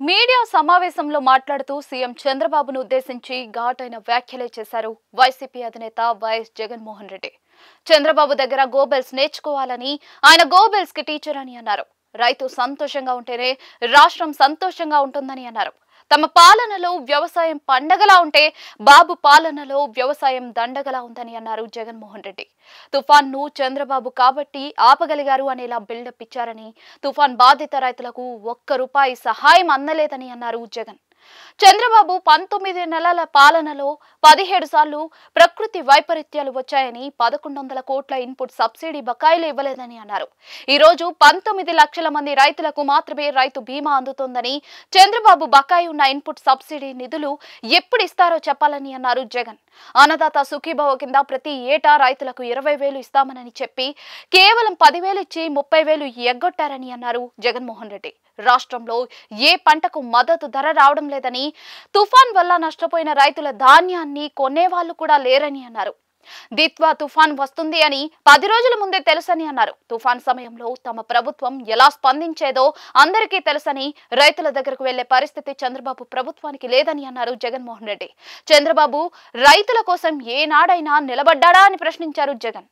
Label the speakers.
Speaker 1: Media సమావేశంలో మాట్లాడుతూ CM చంద్రబాబును ఉద్దేశించి ఘాటైన వ్యాఖ్యలే చేశారు వైసీపీ అధినేత వైఎస్ జగన్మోహన్ రెడ్డి. చంద్రబాబు దగ్గర గోబెల్స్ నేర్చుకోవాలని, ఆయన గోబెల్స్ కి టీచర్ అని అన్నారు. రైతు సంతోషంగా ఉంటేనే రాష్ట్రం సంతోషంగా ఉంటుందని అన్నారు. తమ పాలనలో వ్యవసాయం పండగలా ఉంటే బాబు పాలనలో వ్యవసాయం దండగలా ఉందని అన్నారు జగన్మోహన్ రెడ్డి. తుఫాన్ను చంద్రబాబు కాబట్టి ఆపగలిగారు అనేలా బిల్డప్ ఇచ్చారని, తుఫాన్ బాధిత రైతులకు ₹1 సహాయం అందలేదని అన్నారు జగన్. చంద్రబాబు 19 నెలల పాలనలో 17 సార్లు ప్రకృతి వైపరీత్యాలు వచ్చాయని, 1100 కోట్ల ఇన్పుట్ సబ్సిడీ బకాయిలు ఇవ్వలేదని అన్నారు. ఈ రోజు 19 లక్షల మంది రైతులకు మాత్రమే రైతు బీమా అందుతోందని, చంద్రబాబు బకాయి ఉన్న ఇన్పుట్ సబ్సిడీ నిధులు ఎప్పుడు ఇస్తారో చెప్పాలని అన్నారు జగన్. అన్నదాత సుఖీభవ కింద ప్రతి ఏటా రైతులకు 20,000 ఇస్తామని చెప్పి కేవలం 10,000 ఇచ్చి 30,000 ఎగ్గొట్టారని అన్నారు జగన్మోహన్ రెడ్డి. రాష్ట్రంలో ఏ పంటకు మద్దతు ధర రావడం లేదని, తుఫాన్ వల్ల నష్టపోయిన రైతుల ధాన్యాన్ని కొనేవాళ్లు కూడా లేరని అన్నారు. దిత్వా తుఫాన్ వస్తుంది అని 10 రోజుల ముందే తెలుసని అన్నారు. తుఫాన్ సమయంలో తమ ప్రభుత్వం ఎలా స్పందించేదో అందరికీ తెలుసని, రైతుల దగ్గరకు వెళ్లే పరిస్థితి చంద్రబాబు ప్రభుత్వానికి లేదని అన్నారు జగన్మోహన్ రెడ్డి. చంద్రబాబు రైతుల కోసం ఏనాడైనా నిలబడ్డాడా అని ప్రశ్నించారు జగన్.